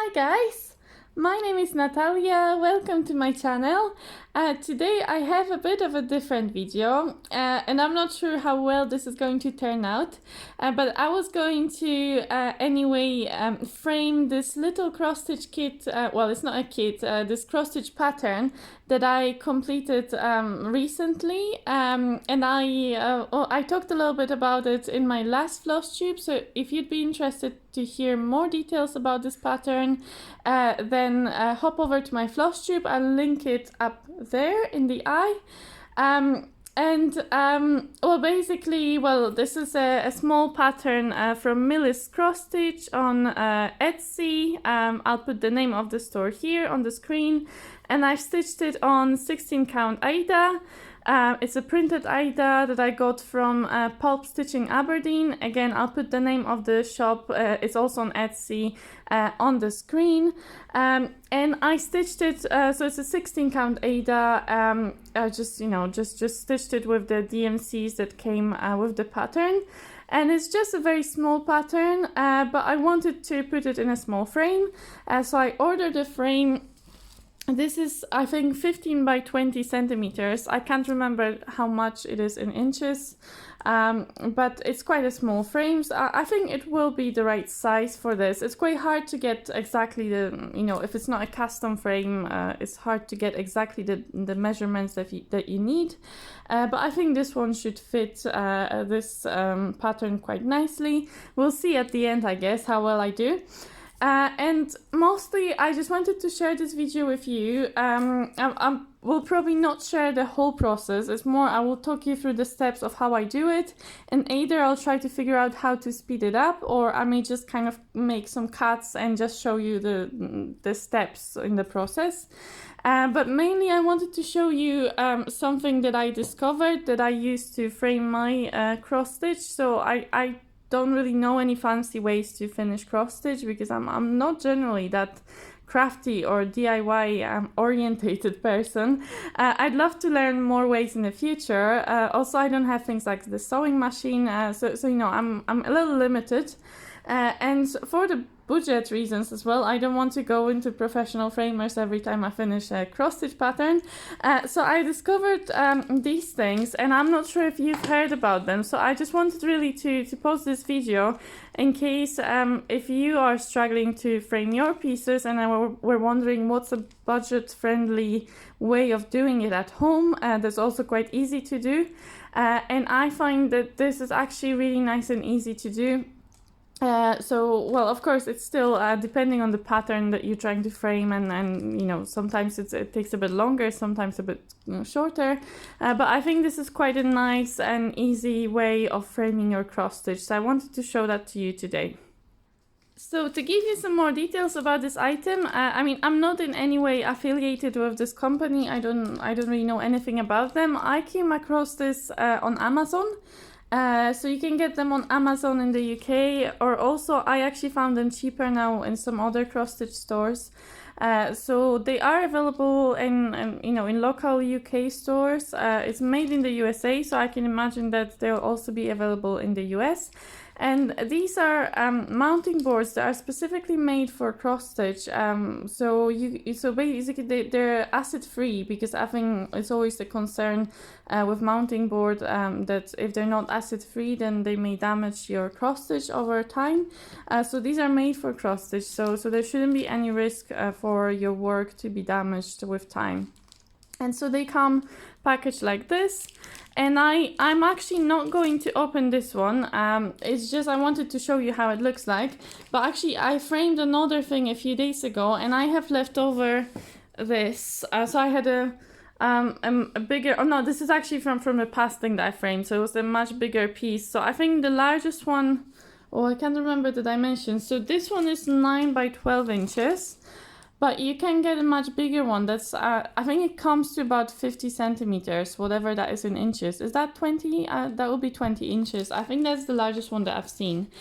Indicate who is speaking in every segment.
Speaker 1: Hi guys, my name is Natalia, welcome to my channel. Today I have a bit of a different video and I'm not sure how well this is going to turn out, but I was going to anyway frame this little cross-stitch kit, well it's not a kit, this cross-stitch pattern that I completed recently, and I talked a little bit about it in my last floss tube, so if you'd be interested to hear more details about this pattern, then hop over to my floss tube. I'll link it up there in the eye. Well, basically, this is a small pattern from MilliCrossStitch on Etsy. I'll put the name of the store here on the screen, and I've stitched it on 16 count aida. It's a printed aida that I got from PulpStitchinAberdeen. Again, I'll put the name of the shop. It's also on Etsy on the screen. And I stitched it, so it's a 16 count aida. I just stitched it with the DMCs that came with the pattern. And it's just a very small pattern, but I wanted to put it in a small frame. So I ordered a frame. This is, I think, 15 by 20 centimeters. I can't remember how much it is in inches, but it's quite a small frame. So I think it will be the right size for this. It's quite hard to get exactly the, if it's not a custom frame, it's hard to get exactly the measurements that you need. But I think this one should fit this pattern quite nicely. We'll see at the end, I guess, how well I do. And mostly I just wanted to share this video with you. I will probably not share the whole process. It's more I will talk you through the steps of how I do it, and either I'll try to figure out how to speed it up, or I may just kind of make some cuts and just show you the steps in the process. But mainly I wanted to show you something that I discovered that I used to frame my cross stitch. So I don't really know any fancy ways to finish cross stitch because I'm not generally that crafty or DIY orientated person. I'd love to learn more ways in the future. Also, I don't have things like the sewing machine, so I'm a little limited. And for the budget reasons as well, I don't want to go into professional framers every time I finish a cross-stitch pattern. So I discovered these things, and I'm not sure if you've heard about them. So I just wanted really to post this video in case if you are struggling to frame your pieces and we're wondering what's a budget-friendly way of doing it at home. That's also quite easy to do. And I find that this is actually really nice and easy to do. Of course, it's still depending on the pattern that you're trying to frame, and sometimes it takes a bit longer, sometimes a bit shorter. But I think this is quite a nice and easy way of framing your cross stitch. So I wanted to show that to you today. So to give you some more details about this item, I'm not in any way affiliated with this company. I don't really know anything about them. I came across this on Amazon. So you can get them on Amazon in the UK, or also I actually found them cheaper now in some other cross-stitch stores. So they are available in local UK stores. It's made in the USA, so I can imagine that they'll also be available in the US. And these are mounting boards that are specifically made for cross stitch. So basically they're acid free, because I think it's always a concern with mounting board that if they're not acid free, then they may damage your cross stitch over time. So these are made for cross stitch, so there shouldn't be any risk for your work to be damaged with time. And so they come packaged like this. And I'm actually not going to open this one. It's just I wanted to show you how it looks like. But actually I framed another thing a few days ago, and I have left over this. So I had a bigger, oh no, this is actually from the past thing that I framed. So it was a much bigger piece. So I think the largest one, I can't remember the dimensions. So this one is 9 by 12 inches. But you can get a much bigger one. That's I think it comes to about 50 centimeters, whatever that is in inches. Is that 20? That would be 20 inches. I think that's the largest one that I've seen.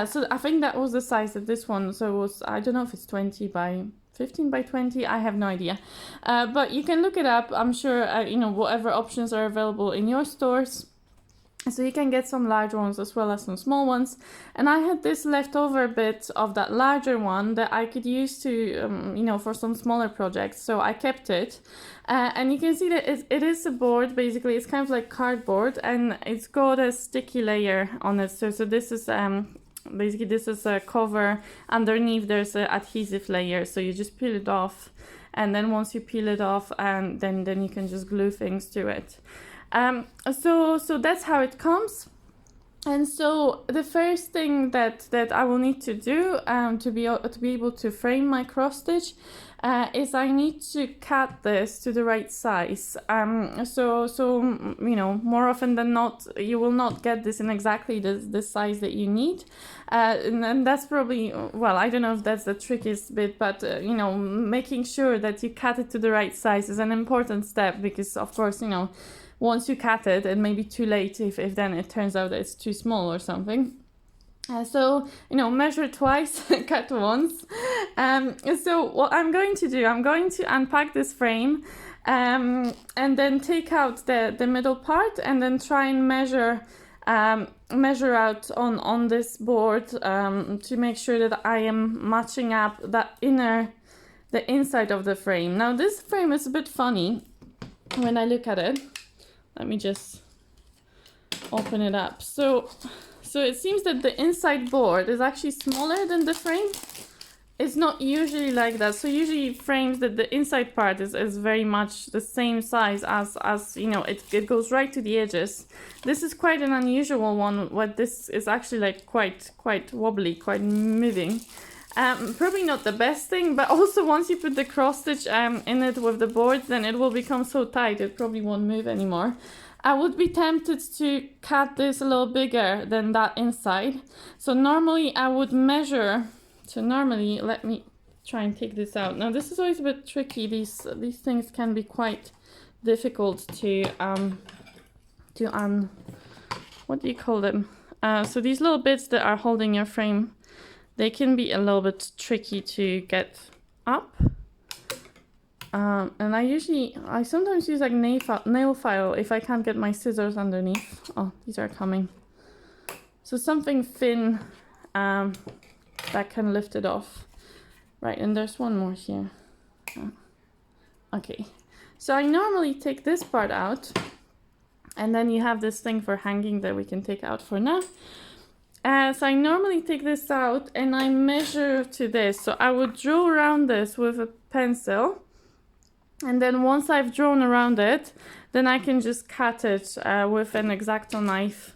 Speaker 1: So I think that was the size of this one. So it was, I don't know if it's 20 by 15 by 20. I have no idea. But you can look it up. I'm sure, whatever options are available in your stores. So you can get some large ones as well as some small ones. And I had this leftover bit of that larger one that I could use to, you know, for some smaller projects. So I kept it. And you can see that it is a board, basically. It's kind of like cardboard, and it's got a sticky layer on it. So this is basically this is a cover. Underneath there's an adhesive layer. So you just peel it off. And then once you peel it off, then you can just glue things to it. So that's how it comes. And so the first thing that I will need to do to be able to frame my cross stitch is I need to cut this to the right size. So you know, more often than not, you will not get this in exactly the size that you need. And that's probably, well, I don't know if that's the trickiest bit, but you know, making sure that you cut it to the right size is an important step, because of course, you know, once you cut it, it may be too late if then it turns out that it's too small or something. So, you know, measure twice, cut once. So what I'm going to do, I'm going to unpack this frame and then take out the middle part and then try and measure out on this board to make sure that I am matching up the inside of the frame. Now this frame is a bit funny when I look at it. Let me just open it up. So it seems that the inside board is actually smaller than the frame. It's not usually like that. So usually frames that the inside part is very much the same size as you know, it goes right to the edges. This is quite an unusual one, what this is actually like quite wobbly, quite moving. Probably not the best thing, but also once you put the cross stitch in it with the board, then it will become so tight it probably won't move anymore. I would be tempted to cut this a little bigger than that inside. So normally I would measure, let me try and take this out. Now this is always a bit tricky. These things can be quite difficult to what do you call them? So these little bits that are holding your frame, they can be a little bit tricky to get up. And I sometimes use like nail file if I can't get my scissors underneath. Oh, these are coming. So something thin that can lift it off. Right, and there's one more here. Okay, so I normally take this part out, and then you have this thing for hanging that we can take out for now. So I normally take this out and I measure to this. So I would draw around this with a pencil. And then once I've drawn around it, then I can just cut it with an X-Acto knife.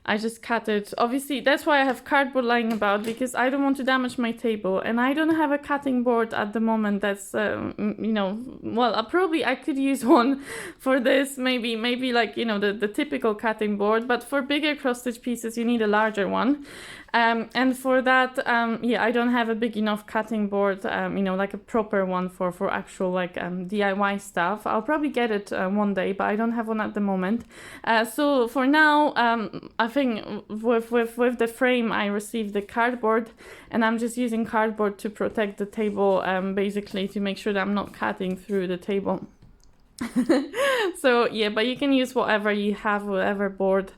Speaker 1: I just cut it. Obviously, that's why I have cardboard lying about, because I don't want to damage my table. And I don't have a cutting board at the moment that's, you know, well, I could use one for this, maybe like, you know, the typical cutting board. But for bigger cross-stitch pieces, you need a larger one. And for that, yeah, I don't have a big enough cutting board, you know, like a proper one for actual like DIY stuff. I'll probably get it one day, but I don't have one at the moment. So for now, I think with the frame, I received the cardboard, and I'm just using cardboard to protect the table, basically to make sure that I'm not cutting through the table. So yeah, but you can use whatever you have, whatever board.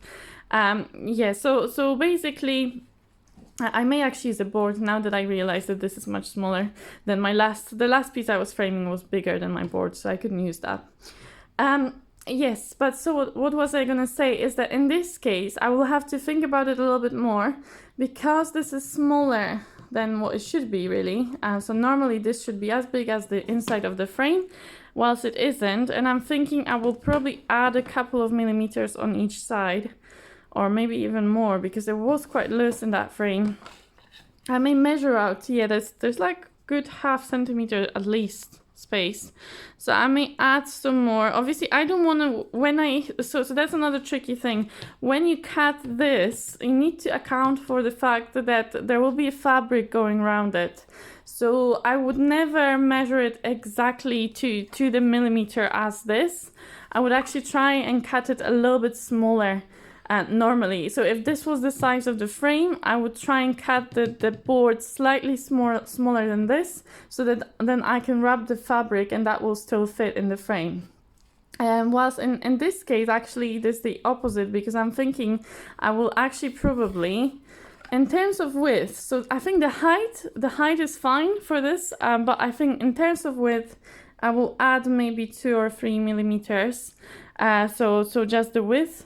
Speaker 1: Yeah, so basically, I may actually use a board now that I realize that this is much smaller than the last piece I was framing was bigger than my board, so I couldn't use that. Yes, but so what was I gonna say is that in this case, I will have to think about it a little bit more, because this is smaller than what it should be, really. So normally this should be as big as the inside of the frame, whilst it isn't, and I'm thinking I will probably add a couple of millimeters on each side, or maybe even more, because it was quite loose in that frame. I may measure out, yeah, there's like good ½ centimeter at least space. So I may add some more. Obviously, I don't want to, so that's another tricky thing. When you cut this, you need to account for the fact that there will be a fabric going around it. So I would never measure it exactly to the millimeter as this. I would actually try and cut it a little bit smaller. Normally, so if this was the size of the frame, I would try and cut the board slightly smaller than this, so that then I can wrap the fabric and that will still fit in the frame. Whilst in this case, actually, this is the opposite, because I'm thinking I will actually probably, in terms of width, so I think the height is fine for this, but I think in terms of width, I will add maybe 2 or 3 millimeters. So just the width,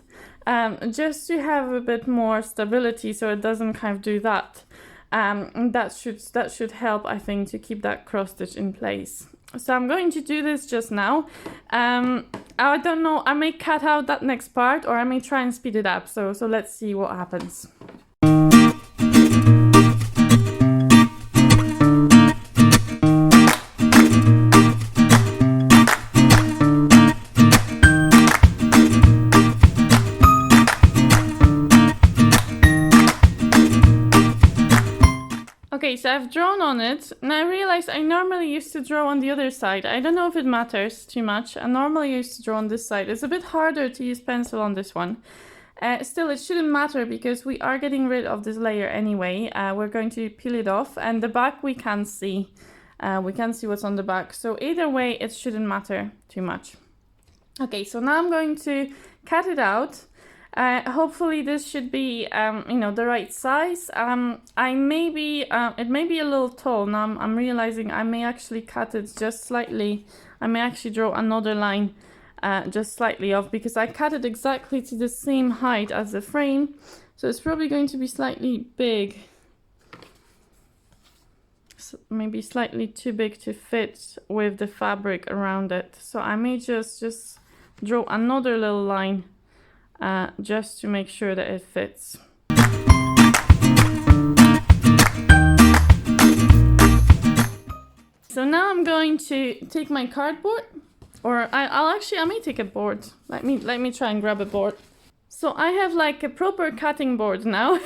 Speaker 1: just to have a bit more stability, so it doesn't kind of do that. And that should help, I think, to keep that cross stitch in place. So I'm going to do this just now. I don't know, I may cut out that next part, or I may try and speed it up. So let's see what happens. Okay, so I've drawn on it, and I realized I normally used to draw on the other side. I don't know if it matters too much. I normally used to draw on this side. It's a bit harder to use pencil on this one. Still, it shouldn't matter because we are getting rid of this layer anyway. We're going to peel it off, and the back we can see. We can see what's on the back. So either way, it shouldn't matter too much. Okay, so now I'm going to cut it out. Hopefully this should be, you know, the right size. It may be a little tall. Now I'm realizing I may actually cut it just slightly. I may actually draw another line just slightly off, because I cut it exactly to the same height as the frame. So it's probably going to be slightly big. So maybe slightly too big to fit with the fabric around it. So I may just draw another little line. Just to make sure that it fits. So now I'm going to take my cardboard, or I may take a board. Let me try and grab a board. So I have like a proper cutting board now.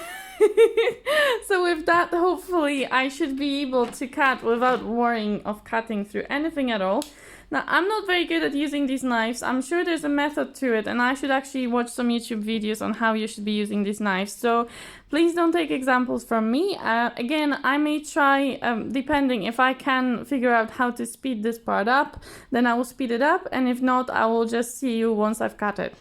Speaker 1: So with that, hopefully I should be able to cut without worrying of cutting through anything at all. Now, I'm not very good at using these knives. I'm sure there's a method to it, and I should actually watch some YouTube videos on how you should be using these knives. So please don't take examples from me. Again, I may try, depending if I can figure out how to speed this part up, then I will speed it up. And if not, I will just see you once I've cut it.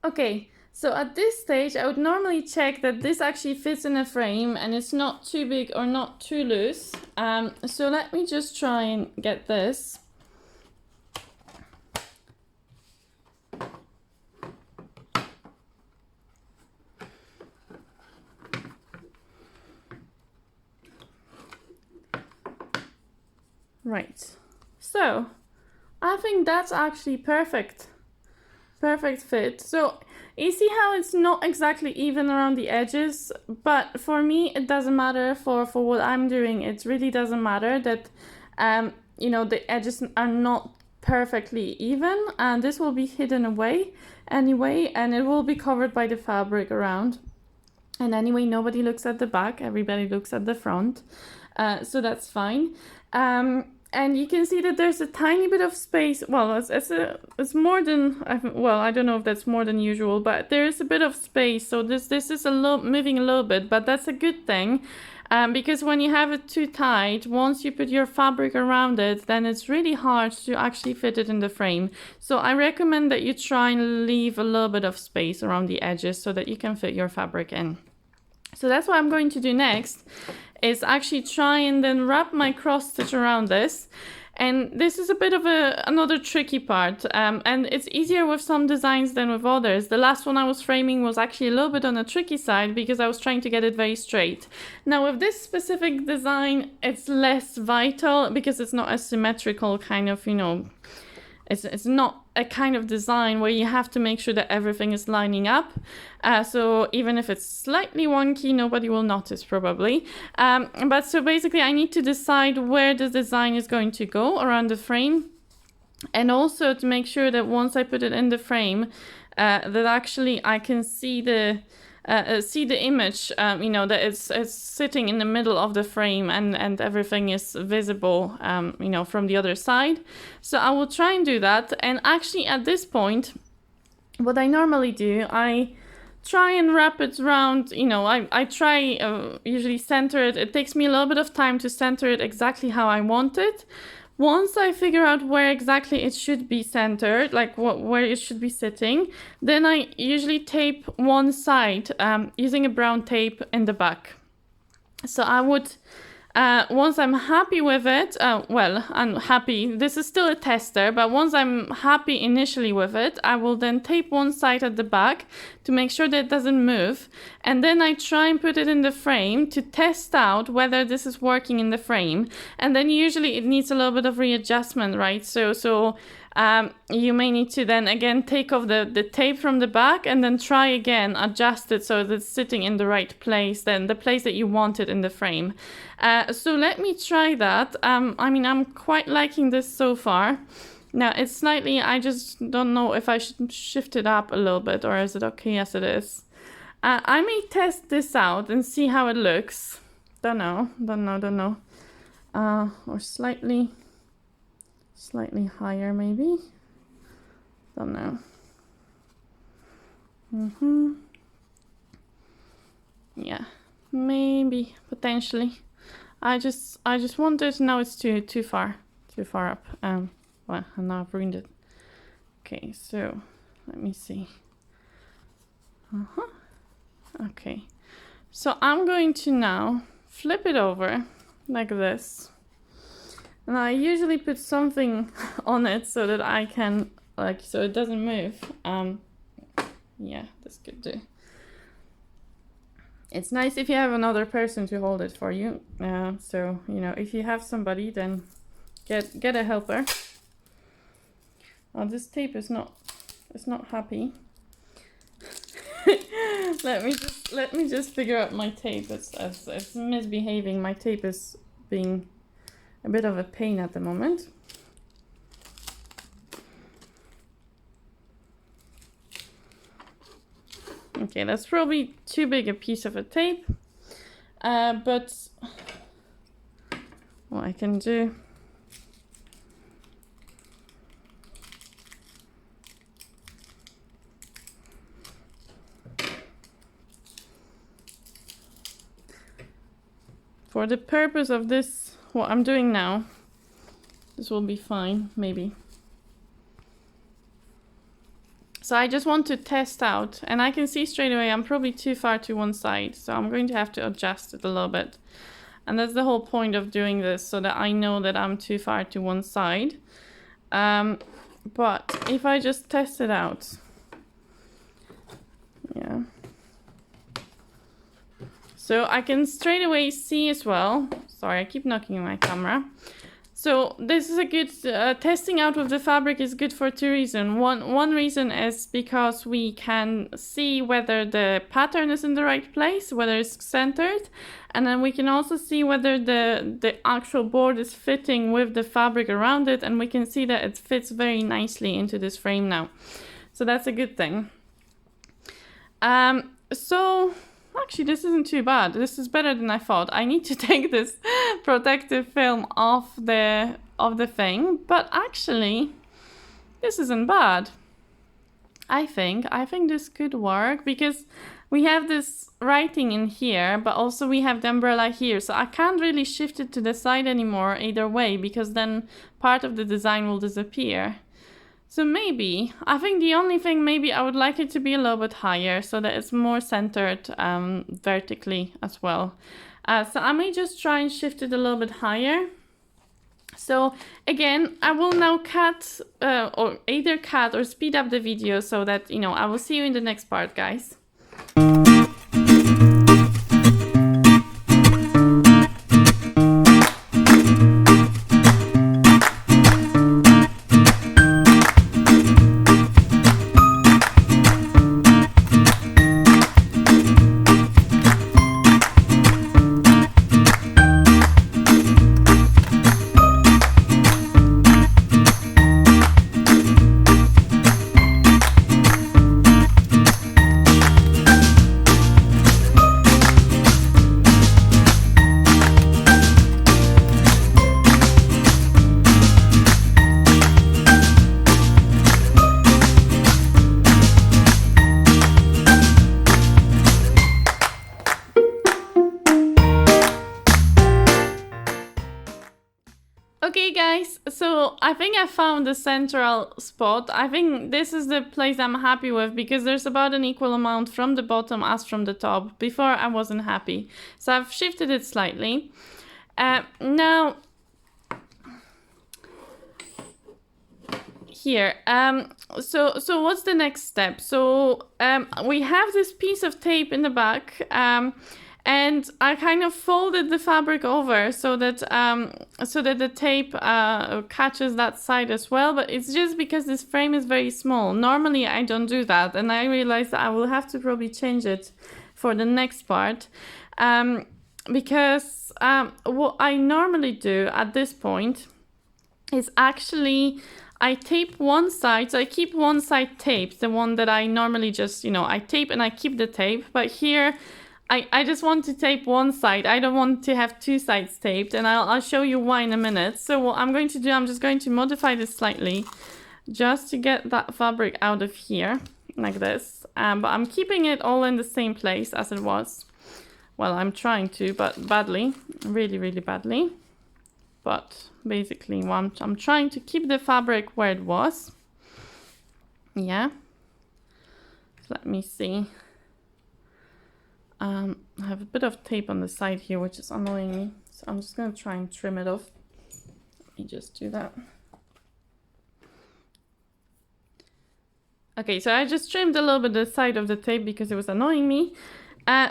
Speaker 1: Okay, so at this stage I would normally check that this actually fits in a frame and it's not too big or not too loose. So let me just try and get this. Right, so I think that's actually perfect fit. So you see how it's not exactly even around the edges, but for me it doesn't matter. For what I'm doing, it really doesn't matter that you know, the edges are not perfectly even, and this will be hidden away anyway, and it will be covered by the fabric around. And anyway, nobody looks at the back, everybody looks at the front, so that's fine. And you can see that there's a tiny bit of space. Well, it's more than, well, I don't know if that's more than usual, but there is a bit of space. So this is moving a little bit, but that's a good thing, because when you have it too tight, once you put your fabric around it, then it's really hard to actually fit it in the frame. So I recommend that you try and leave a little bit of space around the edges so that you can fit your fabric in. So that's what I'm going to do next, is actually try and then wrap my cross stitch around this. And this is a bit of another tricky part, and it's easier with some designs than with others. The last one I was framing was actually a little bit on the tricky side because I was trying to get it very straight. Now with this specific design, it's less vital because it's not a symmetrical kind of, you know, it's not a kind of design where you have to make sure that everything is lining up. So even if it's slightly wonky, nobody will notice probably. But so basically I need to decide where the design is going to go around the frame. And also to make sure that once I put it in the frame, that actually I can see the image, you know, that it's sitting in the middle of the frame and everything is visible, you know, from the other side. So I will try and do that. And actually at this point, what I normally do, I try and wrap it around, you know, I try usually center it. It takes me a little bit of time to center it exactly how I want it. Once I figure out where exactly it should be centered, like where it should be sitting, then I usually tape one side using a brown tape in the back. So I would, once I'm happy with it, well, I'm happy, this is still a tester, but once I'm happy initially with it, I will then tape one side at the back to make sure that it doesn't move. And then I try and put it in the frame to test out whether this is working in the frame. And then usually it needs a little bit of readjustment, right? So you may need to then again take off the tape from the back and then try again, adjust it so that it's sitting in the right place, then the place that you want it in the frame. So let me try that. I mean, I'm quite liking this so far. Now it's slightly, I just don't know if I should shift it up a little bit, or is it okay as it is? I may test this out and see how it looks. Don't know. Or slightly higher maybe. Don't know. Yeah, maybe potentially. I just wanted. No, it's too far up. Well, now I've ruined it. Okay, so let me see. Okay, so I'm going to now flip it over like this. And I usually put something on it so that I can, like, so it doesn't move. Yeah, this could do. It's nice if you have another person to hold it for you. So, you know, if you have somebody, then get a helper. Oh, this tape is not happy. Let me just figure out my tape. It's misbehaving. My tape is being a bit of a pain at the moment. Okay, that's probably too big a piece of a tape, but what I can do, for the purpose of this, what I'm doing now, this will be fine, maybe. So I just want to test out, and I can see straight away I'm probably too far to one side, so I'm going to have to adjust it a little bit. And that's the whole point of doing this, so that I know that I'm too far to one side. But if I just test it out, yeah. So I can straight away see as well, sorry, I keep knocking on my camera. So this is a good, testing out with the fabric is good for two reasons. One reason is because we can see whether the pattern is in the right place, whether it's centered. And then we can also see whether the actual board is fitting with the fabric around it. And we can see that it fits very nicely into this frame now. So that's a good thing. So actually, this isn't too bad. This is better than I thought. I need to take this protective film off the thing, but actually, this isn't bad. I think this could work because we have this writing in here, but also we have the umbrella here. So I can't really shift it to the side anymore either way, because then part of the design will disappear. So maybe, I think the only thing, maybe I would like it to be a little bit higher so that it's more centered vertically as well. So I may just try and shift it a little bit higher. So again, I will now cut or either cut or speed up the video so that, you know, I will see you in the next part, guys. guys, so I think I found the central spot. I think this is the place I'm happy with because there's about an equal amount from the bottom as from the top. Before I wasn't happy, so I've shifted it slightly. Now here, so what's the next step? So we have this piece of tape in the back, and I kind of folded the fabric over so that the tape catches that side as well. But it's just because this frame is very small. Normally I don't do that, and I realized that I will have to probably change it for the next part, because what I normally do at this point is actually I tape one side, so I keep one side taped, the one that I normally just, I tape and I keep the tape. But here, I just want to tape one side. I don't want to have two sides taped, and I'll show you why in a minute. So what I'm going to do, I'm just going to modify this slightly, just to get that fabric out of here, like this. But I'm keeping it all in the same place as it was. Well, I'm trying to, but badly, really, really badly. But basically, I'm trying to keep the fabric where it was. Yeah. So let me see. I have a bit of tape on the side here, which is annoying me. So I'm just going to try and trim it off. Let me just do that. Okay, so I just trimmed a little bit the side of the tape because it was annoying me.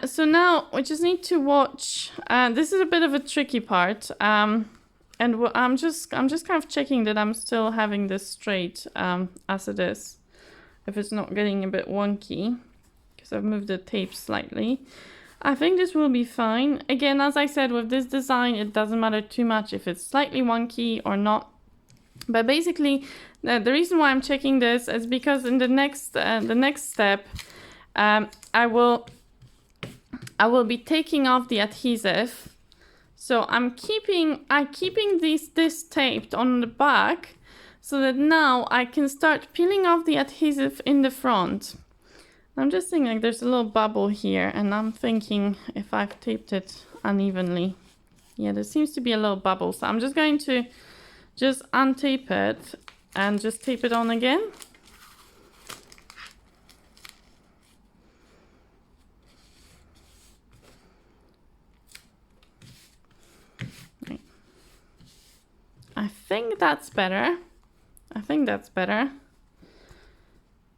Speaker 1: So now we just need to watch. This is a bit of a tricky part. And I'm just kind of checking that I'm still having this straight as it is. If it's not getting a bit wonky, because I've moved the tape slightly. I think this will be fine. Again, as I said, with this design, it doesn't matter too much if it's slightly wonky or not. But basically, the reason why I'm checking this is because in the next step, I will be taking off the adhesive. So I'm keeping this taped on the back, so that now I can start peeling off the adhesive in the front. I'm just thinking, like, there's a little bubble here, and I'm thinking if I've taped it unevenly. Yeah, there seems to be a little bubble, so I'm just going to just untape it and just tape it on again. Right. I think that's better.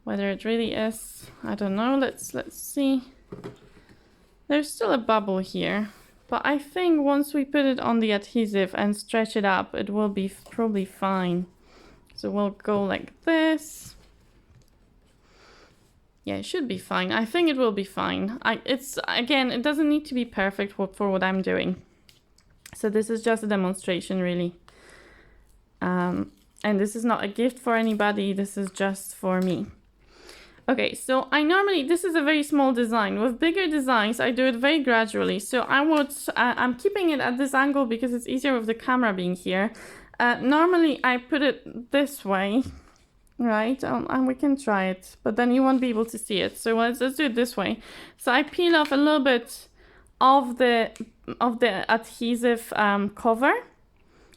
Speaker 1: Whether it really is, I don't know. Let's see. There's still a bubble here, but I think once we put it on the adhesive and stretch it up, it will be probably fine. So we'll go like this. Yeah, it should be fine. I think it will be fine. Again, it doesn't need to be perfect for what I'm doing. So this is just a demonstration, really. And this is not a gift for anybody. This is just for me. Okay, so this is a very small design. With bigger designs, I do it very gradually. So I'm keeping it at this angle because it's easier with the camera being here. Normally, I put it this way, right? And we can try it, but then you won't be able to see it. So let's do it this way. So I peel off a little bit of the adhesive cover,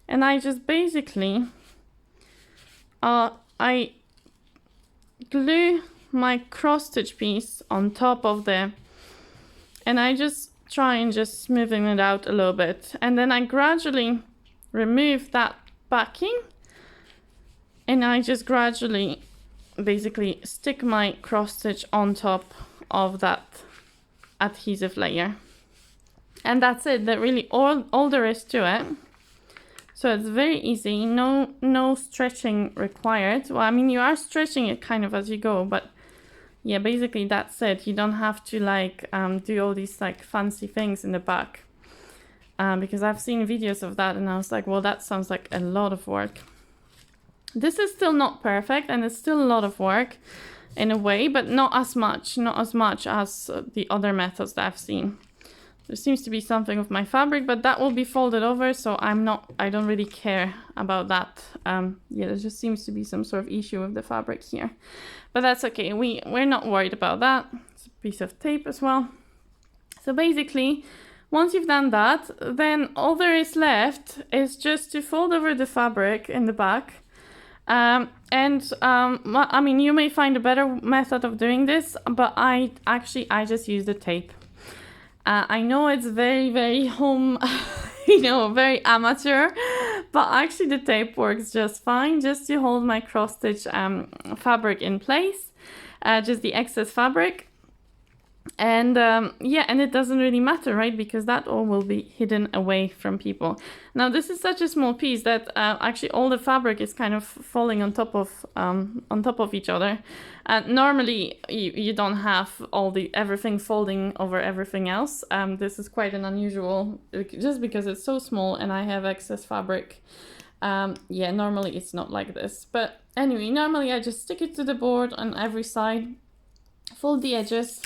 Speaker 1: and I just basically I glue my cross stitch piece on top of and I just try and just smoothing it out a little bit, and then I gradually remove that backing, and I just gradually basically stick my cross stitch on top of that adhesive layer, and that's it. That really all there is to it. So it's very easy, no stretching required. Well, I mean, you are stretching it kind of as you go, but yeah, basically that's it. You don't have to do all these fancy things in the back, because I've seen videos of that and I was like, well, that sounds like a lot of work. This is still not perfect, and it's still a lot of work in a way, but not as much as the other methods that I've seen. There seems to be something with my fabric, but that will be folded over, so I don't really care about that. Yeah, there just seems to be some sort of issue with the fabric here, but that's okay. We're not worried about that. It's a piece of tape as well. So basically, Once you've done that, then all there is left is just to fold over the fabric in the back. I mean, you may find a better method of doing this, but I just use the tape. I know it's very, very home, very amateur, but actually the tape works just fine, just to hold my cross stitch fabric in place, just the excess fabric. And and it doesn't really matter, right? Because that all will be hidden away from people. Now this is such a small piece that actually all the fabric is kind of falling on top of each other. Normally you don't have everything folding over everything else. This is quite an unusual, just because it's so small and I have excess fabric. Normally it's not like this. But anyway, normally I just stick it to the board on every side, fold the edges,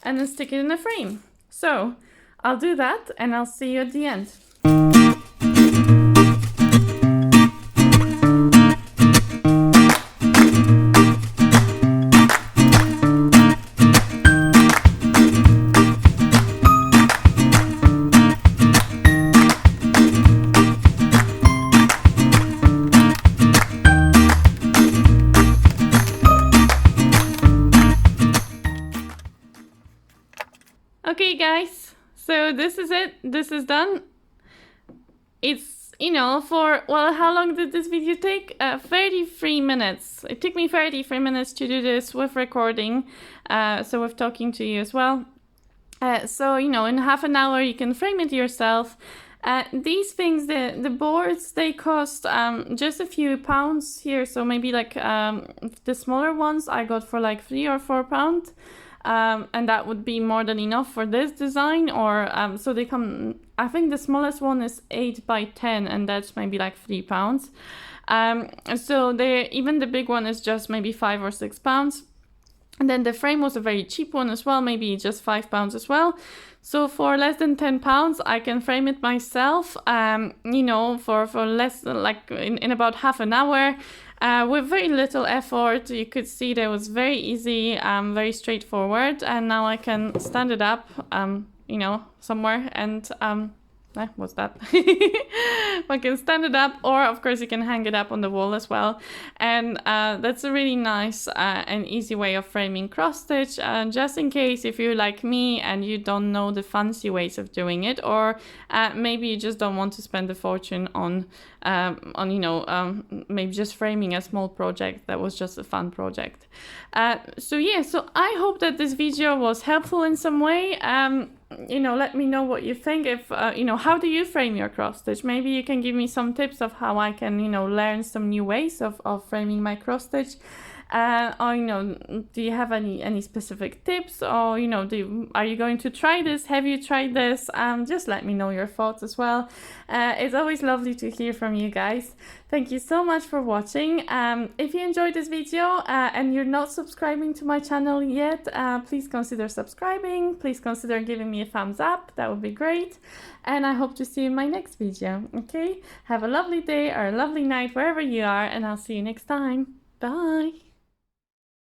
Speaker 1: and then stick it in a frame. So I'll do that and I'll see you at the end. Okay guys, so this is it. This is done. It's, how long did this video take? 33 minutes. It took me 33 minutes to do this with recording, so with talking to you as well. In half an hour you can frame it yourself. These things, the boards, they cost just a few pounds here. So maybe like the smaller ones I got for like £3 or £4. And that would be more than enough for this design, or so they come, I think the smallest one is 8 by 10 and that's maybe like £3. So even the big one is just maybe £5 or £6. And then the frame was a very cheap one as well, maybe just £5 as well. So for less than £10 I can frame it myself, for less, like in about half an hour. With very little effort. You could see that it was very easy, very straightforward, and now I can stand it up, somewhere, and what's that? I can stand it up, or of course you can hang it up on the wall as well. And that's a really nice and easy way of framing cross stitch. Just in case if you're like me and you don't know the fancy ways of doing it, or maybe you just don't want to spend a fortune on maybe just framing a small project that was just a fun project. So I hope that this video was helpful in some way. Let me know what you think. If how do you frame your cross stitch? Maybe you can give me some tips of how I can learn some new ways of framing my cross stitch. Or do you have any specific tips, or are you going to try this? Have you tried this? Just let me know your thoughts as well. It's always lovely to hear from you guys. Thank you so much for watching. If you enjoyed this video and you're not subscribing to my channel yet, please consider subscribing. Please consider giving me a thumbs up. That would be great. And I hope to see you in my next video. Okay, have a lovely day or a lovely night wherever you are, and I'll see you next time. Bye.